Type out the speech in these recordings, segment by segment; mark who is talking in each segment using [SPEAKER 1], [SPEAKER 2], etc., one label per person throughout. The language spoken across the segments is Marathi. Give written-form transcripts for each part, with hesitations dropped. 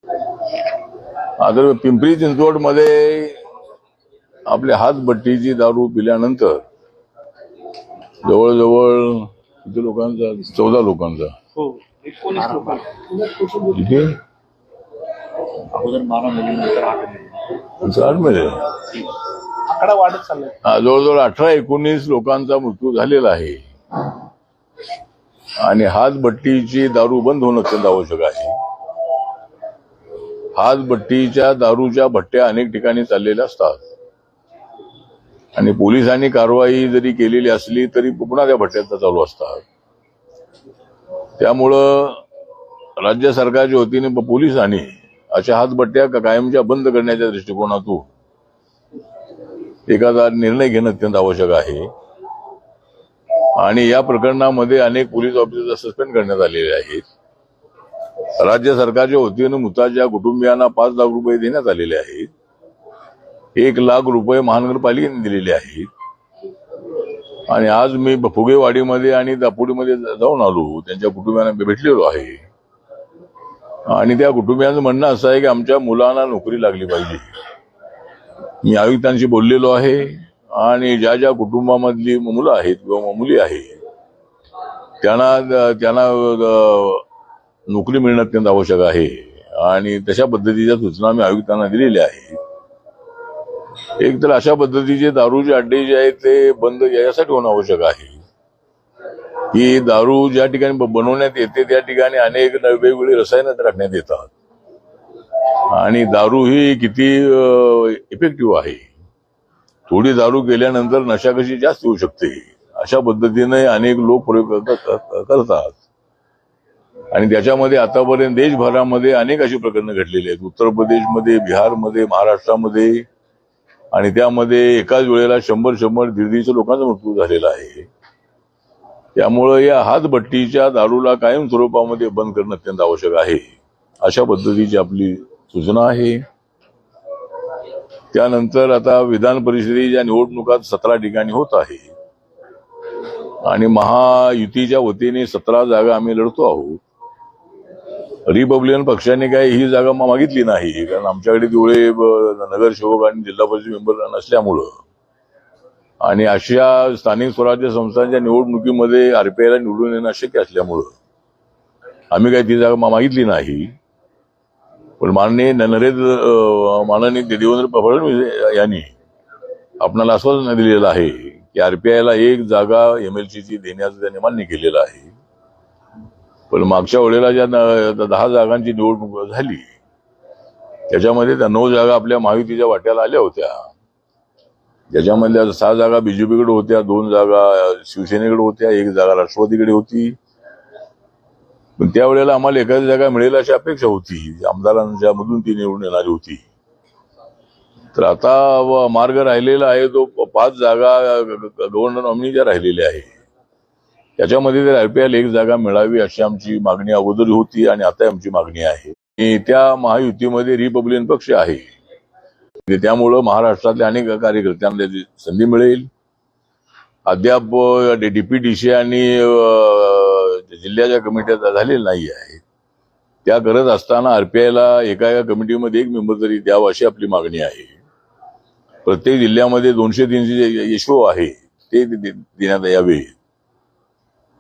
[SPEAKER 1] आता पिंपरी चिंचवड मध्ये आपल्या हातभट्टीची दारू पिल्यानंतर जवळजवळ किती लोकांचा 14 लोकांचा
[SPEAKER 2] हो 19 लोकांचा
[SPEAKER 1] इथे
[SPEAKER 2] अगोदर 12 मुलींनंतर 8
[SPEAKER 1] मध्ये
[SPEAKER 2] आकडा वाढत चाललाय.
[SPEAKER 1] जवळजवळ 18-19 लोकांचा मृत्यू झालेला आहे आणि हातभट्टीची दारू बंद होणं अत्यंत आवश्यक आहे. हातभट्टीच्या दारूच्या भट्ट्या अनेक ठिकाणी चाललेल्या असतात आणि पोलिसांनी कारवाई जरी केलेली असली तरी पुन्हा त्या भट्ट्यात चालू असतात. त्यामुळं राज्य सरकारच्या वतीने पोलिसांनी अशा हातभट्ट्या कायमच्या बंद करण्याच्या दृष्टिकोनातून एखादा निर्णय घेणं अत्यंत आवश्यक आहे आणि या प्रकरणामध्ये अनेक पोलीस ऑफिसर सस्पेंड करण्यात आलेले आहेत. राज्य सरकारच्या वतीने मृताच्या कुटुंबियांना 5 लाख रुपये देण्यात आलेले आहेत. 1 लाख रुपये महानगरपालिकेने दिलेले आहेत आणि आज मी फुगेवाडीमध्ये आणि दापोडीमध्ये जाऊन आलो, त्यांच्या कुटुंबियांना भेटलेलो आहे आणि त्या कुटुंबियांचं म्हणणं असं आहे की आमच्या मुलांना नोकरी लागली पाहिजे. मी आयुक्तांशी बोललेलो आहे आणि ज्या ज्या कुटुंबामधली मुलं आहेत किंवा मुली आहेत त्यांना नोकरी मिळणं अत्यंत आवश्यक आहे आणि तशा पद्धतीच्या सूचना मी आयुक्तांना दिलेल्या आहेत. एक तर अशा पद्धतीचे दारूचे अड्डे जे आहेत ते बंद यासाठी होणं आवश्यक आहे की दारू ज्या ठिकाणी बनवण्यात येते त्या ठिकाणी अनेक वेगवेगळी रसायनं टाकण्यात येतात आणि दारू ही किती इफेक्टिव्ह आहे. थोडी दारू केल्यानंतर नशा कशी जास्त होऊ शकते अशा पद्धतीने अनेक लोक प्रयोग करतात आणि त्याच्यामध्ये आतापर्यंत देशभरामध्ये अनेक अशी प्रकरणं घडलेली आहेत. उत्तर प्रदेशमध्ये, बिहारमध्ये, महाराष्ट्रामध्ये आणि त्यामध्ये एकाच वेळेला 100-150 लोकांचा मृत्यू झालेला आहे. त्यामुळं या हातभट्टीच्या दारूला कायम स्वरूपामध्ये बंद करणं अत्यंत आवश्यक आहे अशा पद्धतीची आपली सूचना आहे. त्यानंतर आता विधान परिषदेच्या निवडणुका 17 ठिकाणी होत आहे आणि महायुतीच्या वतीने 17 जागा आम्ही लढतो आहोत. रिपब्लिकन पक्षाने काही ही जागा मागितली नाही कारण आमच्याकडे तेवढे नगरसेवक आणि जिल्हा परिषद मेंबर नसल्यामुळं आणि अशा स्थानिक स्वराज्य संस्थांच्या निवडणुकीमध्ये आरपीआयला निवडून येणं अशक्य असल्यामुळं आम्ही काही ती जागा मागितली नाही. पण माननीय देवेंद्र फडणवीस यांनी आपणाला आश्वासन दिलेलं आहे की आरपीआयला 1 जागा एमएलसीची देण्याचं त्यांनी मान्य केलेलं आहे. पण मागच्या वेळेला ज्या 10 जागांची निवडणूक झाली त्याच्यामध्ये त्या 9 जागा आपल्या महायुतीच्या वाट्याला आल्या होत्या. त्याच्यामधल्या 6 जागा बीजेपीकडे होत्या, 2 जागा शिवसेनेकडे होत्या, 1 जागा राष्ट्रवादीकडे होती. पण त्यावेळेला आम्हाला एखादी जागा मिळेल अशी अपेक्षा होती. आमदारांच्या मधून ती निवडून येणारी होती. तर आता मार्ग राहिलेला आहे तो 5 जागा गव्हर्नर नॉमिनीच्या राहिलेल्या आहे. त्याच्यामध्ये जर आरपीआयला 1 जागा मिळावी अशी आमची मागणी अगोदर होती आणि आता आमची मागणी आहे. त्या महायुतीमध्ये रिपब्लिकन पक्ष आहे त्यामुळं महाराष्ट्रातल्या अनेक कार्यकर्त्यांना संधी मिळेल. अद्याप डीपीडीसी आणि जिल्ह्याच्या कमिट्या झालेल्या नाही आहेत. त्या करत असताना आरपीआयला एका कमिटीमध्ये 1 मेंबर तरी द्यावा अशी आपली मागणी आहे. प्रत्येक जिल्ह्यामध्ये 200-300 एसओ आहे ते देण्यात यावे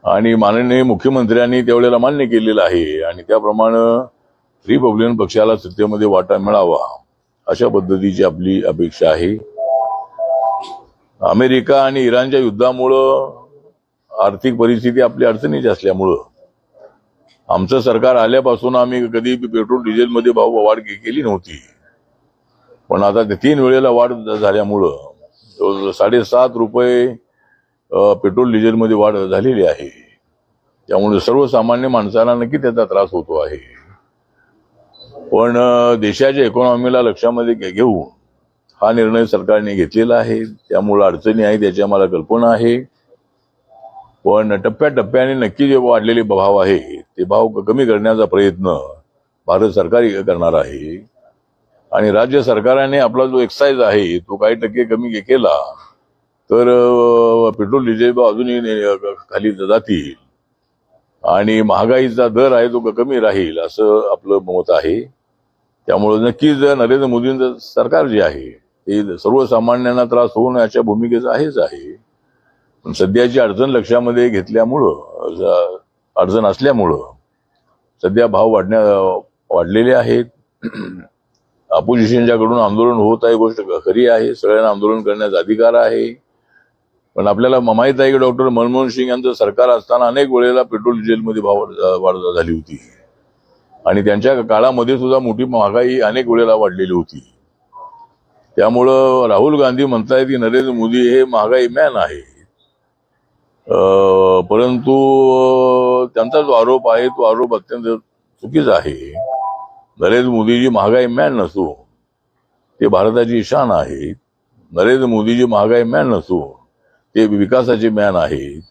[SPEAKER 1] आणि माननीय मुख्यमंत्र्यांनी त्यावेळेला मान्य केलेलं आहे आणि त्याप्रमाणे रिपब्लिकन पक्षाला सत्तेमध्ये वाटा मिळावा अशा पद्धतीची आपली अपेक्षा आहे. अमेरिका आणि इराणच्या युद्धामुळं आर्थिक परिस्थिती आपली अडचणीची असल्यामुळं आमचं सरकार आल्यापासून आम्ही कधी पेट्रोल डिझेलमध्ये वाढ केली नव्हती. पण आता 3 वेळेला वाढ झाल्यामुळं 7.5 रुपये पेट्रोल डिझेलमध्ये वाढ झालेली आहे. त्यामुळे सर्वसामान्य माणसाला नक्की त्याचा त्रास होतो आहे. पण देशाच्या इकॉनॉमीला लक्षामध्ये घेऊन हा निर्णय सरकारने घेतलेला आहे. त्यामुळे अडचणी आहेत त्याची आम्हाला कल्पना आहे. पण टप्प्याटप्प्याने नक्की जे वाढलेले भाव आहे ते भाव कमी करण्याचा प्रयत्न भारत सरकार करणार आहे आणि राज्य सरकारने आपला जो एक्साईज आहे तो काही टक्के कमी केला तर पेट्रोल डिझेल भाव अजूनही खाली जातील आणि महागाईचा दर आहे तो कमी राहील असं आपलं मत आहे. त्यामुळे नक्कीच नरेंद्र मोदींचं सरकार जे आहे ते सर्वसामान्यांना त्रास होऊ नये अशा भूमिकेचं आहेच आहे. पण सध्याची अडचण लक्षामध्ये घेतल्यामुळं, अडचण असल्यामुळं सध्या भाव वाढलेले आहेत. अपोजिशनच्याकडून आंदोलन होत आहे, गोष्ट खरी आहे. सगळ्यांना आंदोलन करण्याचा अधिकार आहे. पण आपल्याला माहित आहे की डॉक्टर मनमोहन सिंग यांचं सरकार असताना अनेक वेळेला पेट्रोल डिझेलमध्ये वाढ झाली होती आणि त्यांच्या काळामध्ये सुद्धा मोठी महागाई अनेक वेळेला वाढलेली होती. त्यामुळं राहुल गांधी म्हणतायत की नरेंद्र मोदी हे महागाई मॅन आहे. परंतु त्यांचा जो आरोप आहे तो आरोप अत्यंत चुकीचा आहे. नरेंद्र मोदीजी महागाई मॅन नसून ते भारताची शान आहे. नरेंद्र मोदीजी महागाई मॅन नसून ते विकासाचे मॅन आहेत.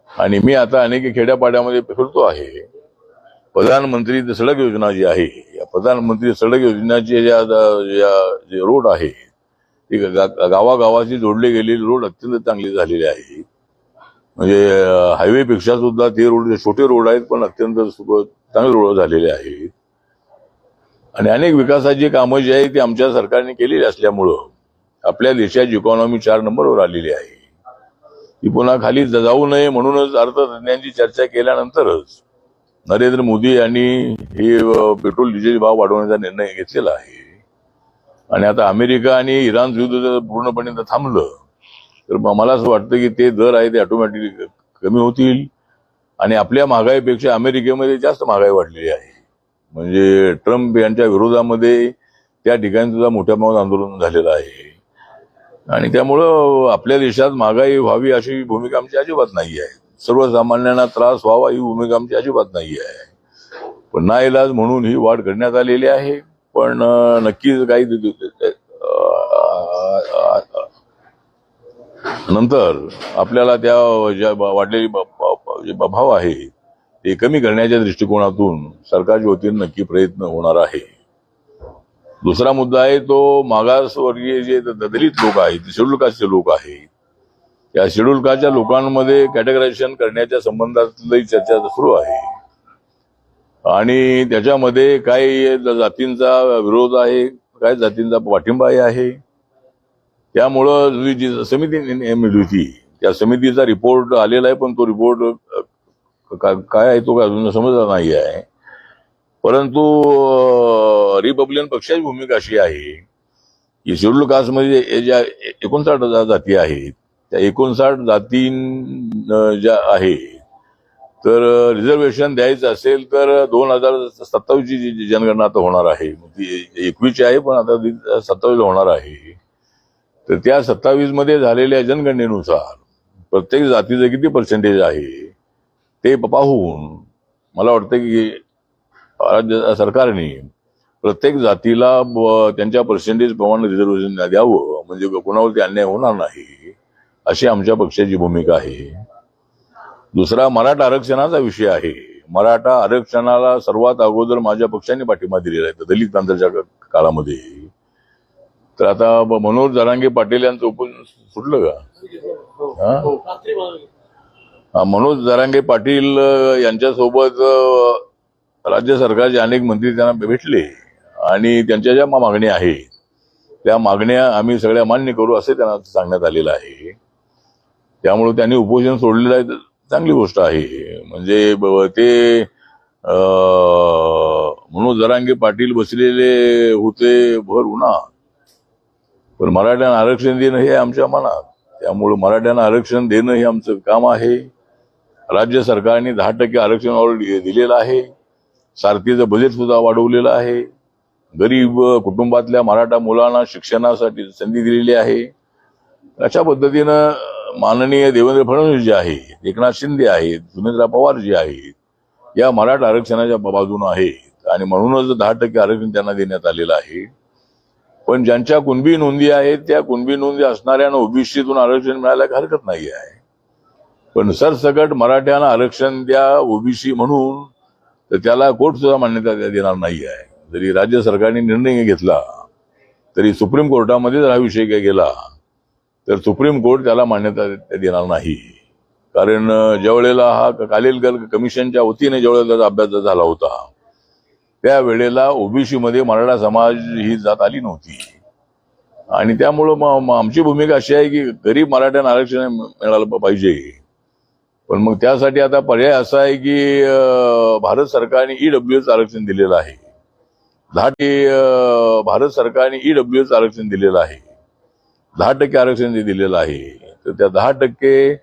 [SPEAKER 1] आणि मी आता अनेक खेड्यापाड्यामध्ये फिरतो आहे. प्रधानमंत्री सडक योजना जी आहे, या प्रधानमंत्री सडक योजनाचे जे रोड आहे ते गावागावाशी जोडले गेलेले रोड अत्यंत चांगले झालेले आहेत. म्हणजे हायवेपेक्षा सुद्धा ते रोड छोटे रोड आहेत पण अत्यंत चांगले रोड झालेले आहेत. आणि अनेक विकासाची कामं जी आहेत ती आमच्या सरकारने केलेली असल्यामुळं आपल्या देशाची इकॉनॉमी 4 नंबरवर आलेली आहे. ती पुन्हा खाली जाऊ नये म्हणूनच अर्थतज्ञांची चर्चा केल्यानंतरच नरेंद्र मोदी यांनी हे पेट्रोल डिझेल भाव वाढवण्याचा निर्णय घेतलेला आहे. आणि आता अमेरिका आणि इराण युद्ध जर पूर्णपणे थांबलं तर मला असं वाटतं की ते दर आहे ते ऑटोमॅटिकली कमी होतील आणि आपल्या महागाईपेक्षा अमेरिकेमध्ये जास्त महागाई वाढलेली आहे. म्हणजे ट्रम्प यांच्या विरोधामध्ये त्या ठिकाणी सुद्धा मोठ्या प्रमाणात आंदोलन झालेलं आहे. आणि त्यामुळं आपल्या देशात महागाई व्हावी अशी भूमिका आमची अजिबात नाही आहे. सर्वसामान्यांना त्रास व्हावा ही भूमिका आमची अजिबात नाही आहे. पण नाईलाज म्हणून ही वाढ करण्यात आलेली आहे. पण नक्कीच काही नंतर आपल्याला त्या ज्या वाढलेली भाव आहे ते कमी करण्याच्या दृष्टिकोनातून सरकारच्या वतीने नक्की प्रयत्न होणार आहे. दुसरा मुद्दा आहे तो मागासवर्गीय जे दलित लोक आहेत, शेड्यूल कास्टचे लोक आहेत, या शेड्यूल कास्टच्या लोकांमध्ये कॅटेगरायझेशन करण्याच्या संबंधातली चर्चा सुरू आहे. आणि त्याच्यामध्ये काही जातींचा विरोध आहे, काही जातींचा पाठिंबाही आहे. त्यामुळं जी समिती नेमली होती त्या समितीचा रिपोर्ट आलेला आहे पण तो रिपोर्ट काय आहे तो अजून समजला नाही आहे. परंतु रिपब्लिकन पक्षाची भूमिका अशी आहे की शेड्यूल कास्टमध्ये ज्या 59 जाती आहेत त्या 59 जाती ज्या आहेत तर रिझर्वेशन द्यायचं असेल तर 2027 ची जनगणना आता होणार आहे. ती 21 आहे पण आता 27 होणार आहे. तर त्या 27 मध्ये झालेल्या जनगणनेनुसार प्रत्येक जातीचं किती पर्सेंटेज आहे ते पाहून मला वाटतं की राज्य सरकारने प्रत्येक जातीला त्यांच्या पर्सेंटेज प्रमाणे रिझर्वेशन द्यावं म्हणजे कोणावरती अन्याय होणार नाही अशी आमच्या पक्षाची भूमिका आहे. दुसरा मराठा आरक्षणाचा विषय आहे. मराठा आरक्षणाला सर्वात अगोदर माझ्या पक्षाने पाठिंबा दिलेला आहे दलित क्रांतीच्या काळामध्ये. तर आता मनोहर जरांगे पाटील यांचं ओपन सुटलं का? मनोज जरांगे पाटील यांच्यासोबत राज्य सरकारचे अनेक मंत्री त्यांना भेटले आणि त्यांच्या ज्या मागण्या आहेत त्या मागण्या आम्ही सगळ्या मान्य करू असे त्यांना सांगण्यात आलेलं आहे. त्यामुळे त्यांनी उपोषण सोडलेलं आहे, चांगली गोष्ट आहे. म्हणजे ते मनोज जरांगे पाटील बसलेले होते भर उन्हात पण मराठ्यांना आरक्षण देणं हे आमच्या मनात. त्यामुळे मराठ्यांना आरक्षण देणं हे आमचं काम आहे. राज्य सरकारने 10% आरक्षण ऑलरेडी दिलेलं आहे. सारथीचं बजेट सुद्धा वाढवलेलं आहे. गरीब कुटुंबातल्या मराठा मुलांना शिक्षणासाठी संधी दिलेली आहे. अशा पद्धतीनं माननीय देवेंद्र फडणवीस जे आहेत, एकनाथ शिंदे आहेत, सुनेत्रा पवार जे आहेत या मराठा आरक्षणाच्या बाजूने आहेत आणि म्हणूनच 10% आरक्षण त्यांना देण्यात आलेलं आहे. पण ज्यांच्या कुणबी नोंदी आहेत त्या कुणबी नोंदी असणाऱ्यांना ओबीसीतून आरक्षण मिळायला हरकत नाही आहे. पण सरसकट मराठ्यांना आरक्षण द्या ओबीसी म्हणून तर त्याला कोर्ट सुद्धा मान्यता देणार नाही आहे. जरी राज्य सरकारने निर्णय घेतला तरी सुप्रीम कोर्टामध्ये जर हा विषय गेला तर सुप्रीम कोर्ट त्याला मान्यता देणार नाही. कारण ज्या वेळेला हा कालेलकर कमिशनच्या वतीने ज्या वेळेला अभ्यास झाला होता त्यावेळेला ओबीसी मध्ये मराठा समाज ही जात आली नव्हती. आणि त्यामुळं आमची भूमिका अशी आहे की गरीब मराठ्यांना आरक्षण मिळालं पाहिजे. पण मग त्यासाठी आता पर्याय असा आहे की भारत सरकारने ईडब्ल्यूएस आरक्षण दिलेलं आहे. 10% भारत सरकारने ईडब्ल्यूएस आरक्षण दिलेलं आहे. 10% आरक्षण जे दिलेलं आहे, तर त्या 10%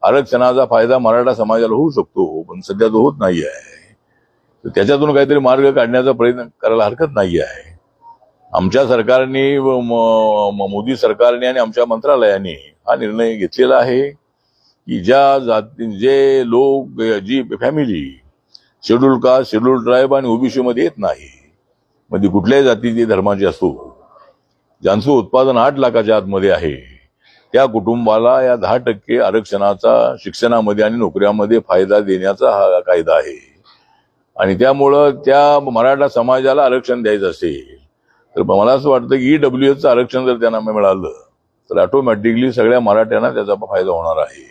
[SPEAKER 1] आरक्षणाचा फायदा मराठा समाजाला होऊ शकतो, पण सध्या तो होत नाही आहे. तर त्याच्यातून काहीतरी मार्ग काढण्याचा प्रयत्न करायला हरकत नाही आहे. आमच्या सरकारने मोदी सरकारने आणि आमच्या मंत्रालयाने हा निर्णय घेतलेला आहे की जे लोक, जी family schedule caste, schedule tribe आणि ओबीसी मध्ये येत नाही, म्हणजे कुठल्याही जातीची धर्माची असो, ज्यांचं उत्पादन 8 लाखाच्या आतमध्ये आहे, त्या कुटुंबाला या 10% आरक्षणाचा शिक्षणामध्ये आणि नोकऱ्यामध्ये फायदा देण्याचा हा कायदा आहे. आणि त्यामुळं त्या मराठा समाजाला आरक्षण द्यायचं असेल तर मला असं वाटतं की ईडब्ल्यूएसचं आरक्षण जर त्यांना मिळालं तर ऑटोमॅटिकली सगळ्या मराठ्यांना त्याचा फायदा होणार आहे.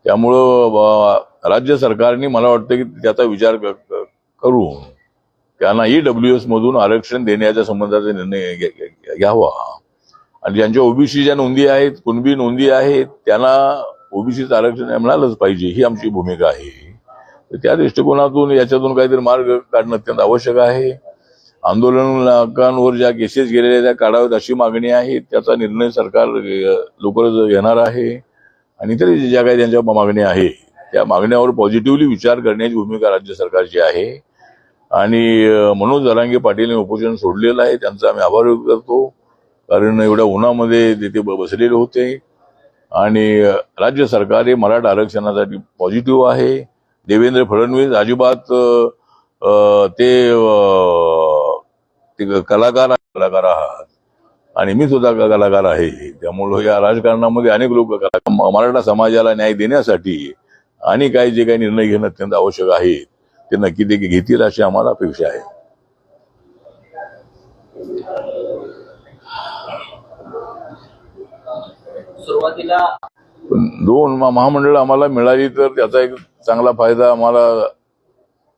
[SPEAKER 1] त्यामुळं राज्य सरकारने मला वाटतं की त्याचा विचार करून त्यांना ईडब्ल्यूएस मधून आरक्षण देण्याच्या संबंधाचा निर्णय घ्यावा. आणि ज्यांच्या ओबीसी ज्या नोंदी आहेत, कुणबी नोंदी आहेत, त्यांना ओबीसीचं आरक्षण मिळालंच पाहिजे, ही आमची भूमिका आहे. तर त्या दृष्टिकोनातून याच्यातून काहीतरी मार्ग काढणं अत्यंत आवश्यक आहे. आंदोलनांवर ज्या केसेस गेलेल्या त्या काढाव्यात अशी मागणी आहे. त्याचा निर्णय सरकार लवकरच घेणार आहे. आणि इतर ज्या काही त्यांच्या मागण्या आहेत त्या मागण्यावर पॉझिटिव्हली विचार करण्याची भूमिका राज्य सरकारची आहे. आणि मनोज जरांगे पाटील उपोषण सोडलेलं आहे, त्यांचा आम्ही आभार व्यक्त करतो. कारण एवढ्या उन्हामध्ये तिथे बसलेले होते. आणि राज्य सरकार हे मराठा आरक्षणासाठी पॉझिटिव्ह आहे. देवेंद्र फडणवीस अजिबात ते कलाकार आहात आणि मी सुद्धा कलाकार आहे. त्यामुळे या राजकारणामध्ये अनेक लोक मराठा समाजाला न्याय देण्यासाठी आणि काही जे काही निर्णय घेणं अत्यंत आवश्यक आहे ते नक्की ते घेतील अशी आम्हाला अपेक्षा आहे.
[SPEAKER 2] सुरुवातीला
[SPEAKER 1] 2 महामंडळ आम्हाला मिळाली तर त्याचा एक चांगला फायदा आम्हाला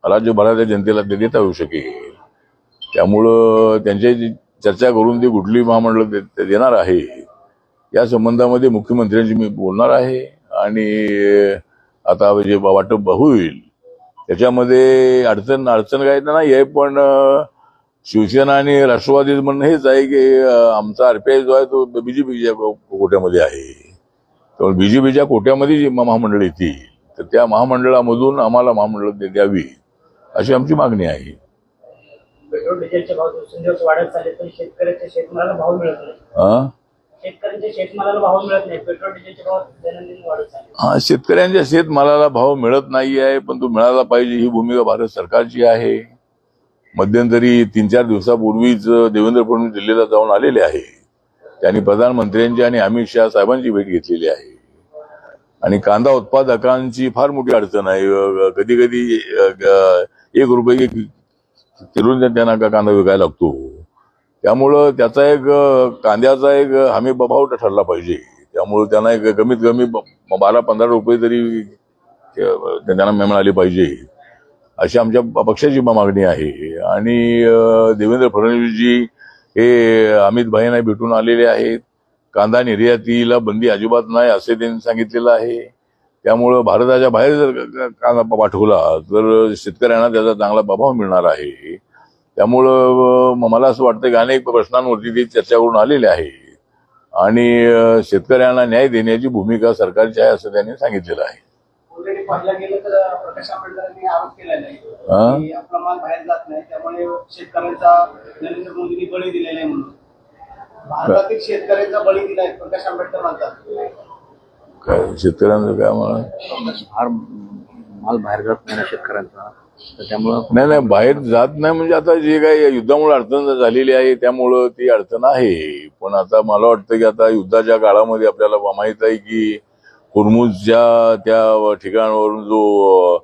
[SPEAKER 1] राज्यभराच्या जनतेला देता येऊ शकेल. त्यामुळं त्यांच्याशी चर्चा करून ती कुठली महामंडळ देणार आहे या संबंधामध्ये मुख्यमंत्र्यांशी मी बोलणार आहे. आणि आता जे वाटप होईल त्याच्यामध्ये अडचण काय नाही आहे. पण शिवसेना आणि राष्ट्रवादीचं म्हणणं हेच आहे की आमचा आरपीआय जो आहे तो बीजेपीच्या कोट्यामध्ये आहे. त्यामुळे बीजेपीच्या कोट्यामध्ये जी महामंडळ येतील तर त्या महामंडळामधून आम्हाला महामंडळ द्यावी अशी आमची मागणी आहे.
[SPEAKER 2] पेट्रोल डिझेलचे भाव दिवसेंदिवस वाढत चालले पण शेतकऱ्याच्या शेतमालाला भाव मिळत नाही. शेतकऱ्यांच्या शेतमालाला भाव मिळत नाही, पेट्रोल डिझेलचे भाव दैनंदिन वाढत चालले.
[SPEAKER 1] शेतकऱ्यांच्या शेतमालाला भाव मिळत नाही आहे, पण तो मिळाला पाहिजे ही भूमिका भारत सरकारची आहे. मध्यंतरी 3-4 दिवसापूर्वीच देवेंद्र फडणवीस दिल्लीला जाऊन आलेले आहे. त्यांनी प्रधानमंत्र्यांची आणि अमित शहा साहेबांची भेट घेतलेली आहे. आणि कांदा उत्पादकांची फार मोठी अडचण आहे. कधी कधी 1 रुपये किलो त्यांना कांदा विकायला लागतो. त्यामुळं त्याचा एक कांद्याचा एक हमी भाव ठरला पाहिजे. त्यामुळे त्यांना एक कमीत कमी 12-15 रुपये तरी त्यांना मिळाले पाहिजे अशी आमच्या पक्षाची मागणी आहे. आणि देवेंद्र फडणवीसजी हे अमित भाईंना भेटून आलेले आहेत. कांदा निर्यातीला बंदी अजिबात नाही असे त्यांनी सांगितलेलं आहे. त्यामुळं भारताच्या बाहेर जर कांदा पाठवला तर शेतकऱ्यांना त्याचा चांगला प्रभाव मिळणार आहे. त्यामुळं मला असं वाटतं की अनेक प्रश्नांवरती ते चर्चा करून आलेले आहे आणि शेतकऱ्यांना न्याय देण्याची भूमिका सरकारची आहे असं त्यांनी सांगितलेलं आहे.
[SPEAKER 2] ऑलरेडी पाहिलं गेलं तर प्रकाश आंबेडकरांनी आरोप केलेला आहे की आपला माल बाहेर जात नाही, त्यामुळे शेतकऱ्यांचा नरेंद्र मोदींनी बळी दिलेला आहे म्हणून. भारतातील शेतकऱ्यांचा बळी दिलाय प्रकाश आंबेडकर म्हणतात.
[SPEAKER 1] काय शेतकऱ्यांचं काय म्हणा
[SPEAKER 2] माल बाहेर जात नाही शेतकऱ्यांचा, त्यामुळं
[SPEAKER 1] नाही बाहेर जात नाही म्हणजे आता जे काही युद्धामुळे अडचण झालेली आहे त्यामुळं ती अडचण आहे. पण आता मला वाटतं की आता युद्धाच्या काळामध्ये आपल्याला माहित आहे की होर्मुझच्या त्या ठिकाणावरून जो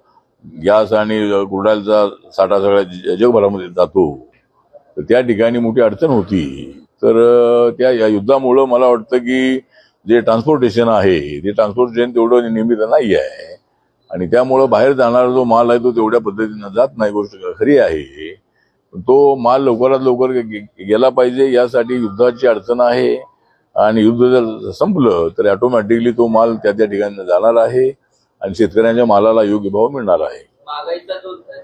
[SPEAKER 1] गॅस आणि क्रूड साठा सगळ्या जगभरामध्ये जातो तर त्या ठिकाणी मोठी अडचण होती. तर त्या युद्धामुळं मला वाटतं की जे ट्रान्सपोर्टेशन आहे ते ट्रान्सपोर्टेशन तेवढं नियमित नाही आहे आणि त्यामुळं बाहेर जाणारा जो माल आहे तो तेवढ्या पद्धतीनं जात नाही. गोष्ट खरी आहे. तो माल लवकरात लवकर गेला पाहिजे, यासाठी युद्धाची अडचण आहे. आणि युद्ध जर संपलं तर ऑटोमॅटिकली तो माल त्या ठिकाणी जाणार आहे आणि शेतकऱ्यांच्या मालाला योग्य भाव मिळणार आहे.
[SPEAKER 3] महागाईचा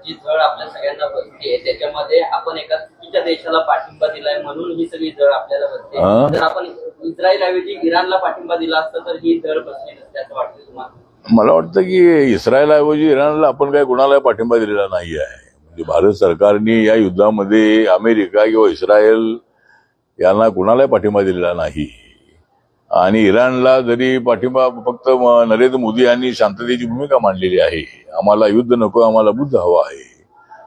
[SPEAKER 3] जी झळ आपल्या सगळ्यांना बसते त्याच्यामध्ये आपण एका चुकीच्या देशाला पाठिंबा दिलाय म्हणून ही सगळी झळ आपल्याला बसते. जर आपण इस्रायल ऐवजी इराणला पाठिंबा दिला असता तर ही झळ बसली नसते असं वाटतं तुम्हाला?
[SPEAKER 1] मला वाटतं की इस्रायलऐवजी इराणला आपण काही कुणाला पाठिंबा दिलेला नाही आहे. म्हणजे भारत सरकारने या युद्धामध्ये अमेरिका किंवा इस्रायल यांना कुणालाही पाठिंबा दिलेला नाही. आणि इराणला जरी पाठिंबा फक्त नरेंद्र मोदी यांनी शांततेची भूमिका मांडलेली आहे. आम्हाला युद्ध नको, आम्हाला बुद्ध हवा आहे,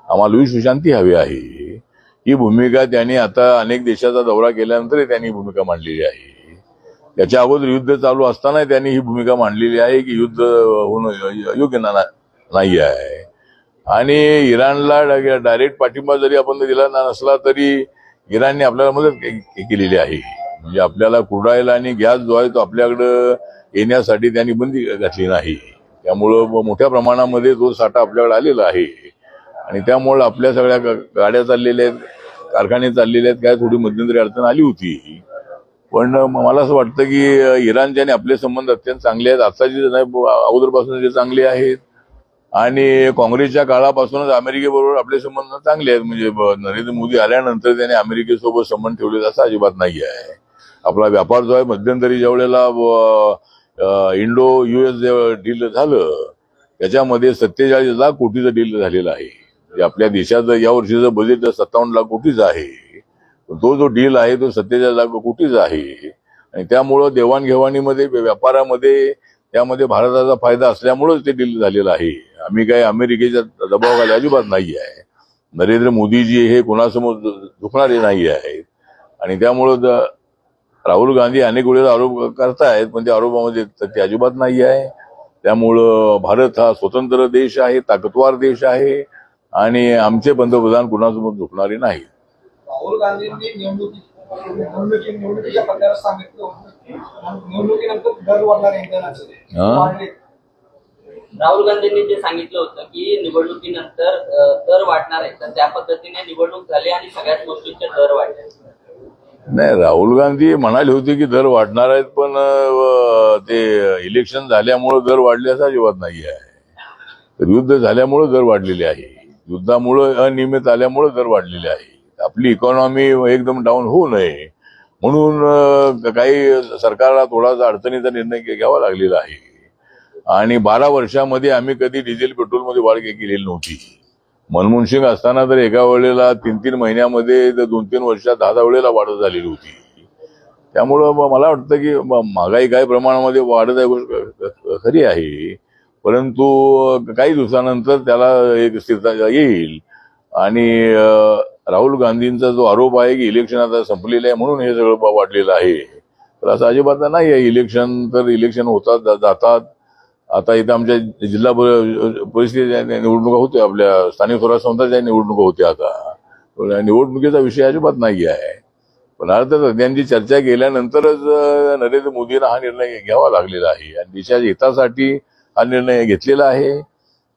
[SPEAKER 1] आम्हाला विश्वशांती हवी आहे, ही भूमिका त्यांनी आता अनेक देशाचा दौरा केल्यानंतर त्यांनी भूमिका मांडलेली आहे. त्याच्या अगोदर युद्ध चालू असताना त्यांनी ही भूमिका मांडलेली आहे की युद्ध होणं योग्य नाही आहे. आणि इराणला डायरेक्ट पाठिंबा जरी आपण दिला नसला तरी इराणने आपल्याला मदत केलेली आहे. म्हणजे आपल्याला क्रूड आणि गॅस जो आहे तो आपल्याकडं येण्यासाठी त्यांनी बंदी घातली नाही. त्यामुळं मोठ्या प्रमाणामध्ये तो साठा आपल्याकडे आलेला आहे. आणि त्यामुळे आपल्या सगळ्या गाड्या चाललेल्या आहेत, कारखाने चाललेले आहेत. काय थोडी मध्यंतरी अडचण आली होती, पण मला असं वाटतं की इराणचे आणि आपले संबंध अत्यंत चांगले आहेत. आताचे नाही, अगोदरपासून जे चांगले आहेत. आणि काँग्रेसच्या काळापासूनच अमेरिकेबरोबर आपले संबंध चांगले आहेत. म्हणजे नरेंद्र मोदी आल्यानंतर त्याने अमेरिकेसोबत संबंध ठेवले असं अजिबात नाही आहे. आपला व्यापार जो आहे मध्यंतरी ज्या वेळेला इंडो US डील झालं त्याच्यामध्ये 47 लाख कोटीचं डील झालेलं आहे. म्हणजे आपल्या देशाचं या वर्षीचं बजेट 57 लाख कोटीचं आहे. तो जो डील आहे तो 47 लाख कोटीचा आहे. आणि त्यामुळं देवाणघेवाणीमध्ये व्यापारामध्ये त्यामध्ये भारताचा फायदा असल्यामुळेच ते डील झालेलं आहे. आम्ही काही अमेरिकेच्या दबावाखाली अजिबात नाही आहे. नरेंद्र मोदीजी हे कोणासमोर झुकणारे नाही आहेत. आणि त्यामुळं राहुल गांधी अनेक वेळेला आरोप करतायत, पण त्या आरोपामध्ये ते अजिबात नाही आहे. त्यामुळं भारत हा स्वतंत्र देश आहे, ताकदवार देश आहे. आणि आमचे पंतप्रधान कुणासमोर झुकणारे नाही.
[SPEAKER 2] राहुल गांधींनी निवडणुकीच्या प्रकारात सांगितलं होतं की निवडणुकीनंतर दर वाढणार इंधनाचे.
[SPEAKER 3] राहुल गांधींनी जे सांगितलं होतं की निवडणुकीनंतर दर वाढणार आहे, तर त्या पद्धतीने निवडणूक झाली आणि सगळ्याच गोष्टींचे दर वाढले.
[SPEAKER 1] नाही, राहुल गांधी म्हणाले होते की दर वाढणार आहेत, पण ते इलेक्शन झाल्यामुळे दर वाढले असं अजिबात नाही आहे. तर युद्ध झाल्यामुळे दर वाढलेले आहे. युद्धामुळे अनियमित आल्यामुळे दर वाढलेले आहे. आपली इकॉनॉमी एकदम डाऊन होऊ नये म्हणून काही सरकारला थोडासा अडचणीचा निर्णय घ्यावा लागलेला आहे. आणि 12 वर्षामध्ये आम्ही कधी डिझेल पेट्रोलमध्ये वाढ केलेली नव्हती. मनमोहन सिंग असताना तर एका वेळेला 3-3 महिन्यामध्ये 2-3 वर्षात 10 वेळेला वाढ झालेली होती. त्यामुळं मला वाटतं की महागाई काही प्रमाणामध्ये वाढत आहे खरी आहे, परंतु काही दिवसानंतर त्याला एक स्थिरता येईल. आणि राहुल गांधींचा जो आरोप आहे की इलेक्शन आता संपलेलं आहे म्हणून हे सगळं वाढलेलं आहे, तर असं अजिबात नाही आहे. इलेक्शन होतात जातात. आता इथं आमच्या जिल्हा परिषदेच्या निवडणुका होत्या, आपल्या स्थानिक स्वराज्य संस्थांच्या निवडणुका होत्या. आता निवडणुकीचा विषय अजिबात नाही आहे. पण अर्थात त्यांची चर्चा केल्यानंतरच नरेंद्र मोदींना हा निर्णय घ्यावा लागलेला आहे. आणि देशाच्या हितासाठी हा निर्णय घेतलेला आहे.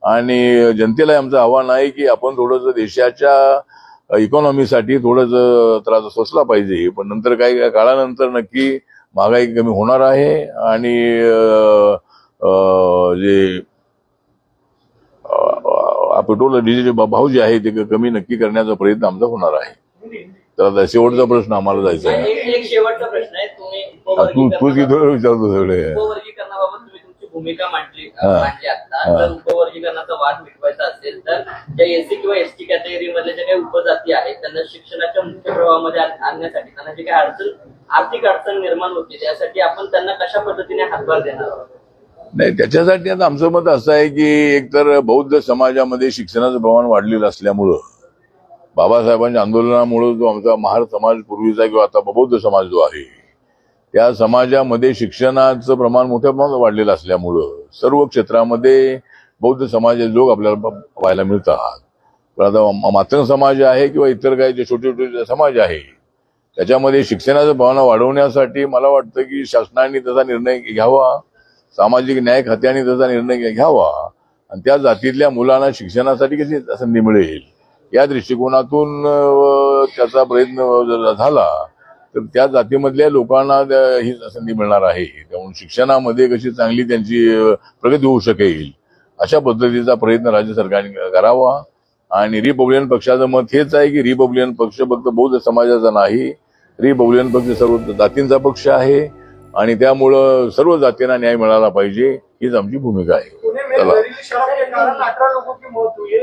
[SPEAKER 1] आणि जनतेला आमचं आव्हान आहे की आपण थोडंसं देशाच्या इकॉनॉमीसाठी थोडंसं त्रास सोसला पाहिजे. पण नंतर काही काळानंतर नक्की महागाई कमी होणार आहे. आणि जे पेट्रोल डिझेलचे भाव जे आहे ते कमी नक्की करण्याचा प्रयत्न आमचा होणार आहे. तर आता शेवटचा प्रश्न आम्हाला जायचा आहे.
[SPEAKER 3] एक शेवटचा प्रश्न आहे,
[SPEAKER 1] तू तिथं विचारतो सगळे.
[SPEAKER 3] उपवर्गीकरणाबाबत तुम्ही तुमची भूमिका मांडली आता. जर उपवर्गीकरणाचा वाद मिटवायचा असेल तर ज्या SC किंवा ST कॅटेगरी मधले जे काही उपजाती आहेत त्यांना शिक्षणाच्या मुख्य प्रवाहामध्ये आणण्यासाठी त्यांना जे काही आर्थिक अडचण निर्माण होते त्यासाठी आपण त्यांना कशा पद्धतीने हातभार देणार आहोत?
[SPEAKER 1] नाही, त्याच्यासाठी आता आमचं मत असं आहे की एकतर बौद्ध समाजामध्ये शिक्षणाचं प्रमाण वाढलेलं असल्यामुळं, बाबासाहेबांच्या आंदोलनामुळे जो आमचा महार समाज पूर्वीचा किंवा आता बौद्ध समाज जो आहे त्या समाजामध्ये शिक्षणाचं प्रमाण मोठ्या प्रमाणात वाढलेलं असल्यामुळं सर्व क्षेत्रामध्ये बौद्ध समाजाचे लोक आपल्याला पाहायला मिळतात. पण आता मातंग समाज आहे किंवा इतर काही जे छोटे छोटे समाज आहे त्याच्यामध्ये शिक्षणाचं प्रमाण वाढवण्यासाठी मला वाटतं की शासनाने त्याचा निर्णय घ्यावा, सामाजिक न्याय खात्याने त्याचा निर्णय घ्यावा. आणि त्या जातीतल्या मुलांना शिक्षणासाठी कशी संधी मिळेल या दृष्टिकोनातून त्याचा प्रयत्न जर झाला तर त्या जातीमधल्या लोकांना ही संधी मिळणार आहे. त्यामुळे शिक्षणामध्ये कशी चांगली त्यांची प्रगती होऊ शकेल अशा पद्धतीचा प्रयत्न राज्य सरकारने करावा. आणि रिपब्लिकन पक्षाचं मत हेच आहे की रिपब्लिकन पक्ष फक्त बौद्ध समाजाचा नाही, रिपब्लिकन पक्ष सर्व जातींचा पक्ष आहे आणि त्यामुळं सर्व जातींना न्याय मिळाला पाहिजे हीच आमची भूमिका आहे.
[SPEAKER 2] पुणे में
[SPEAKER 1] चला.
[SPEAKER 2] जहरीली शराब के कारण 18 लोगों की मौत हुई है।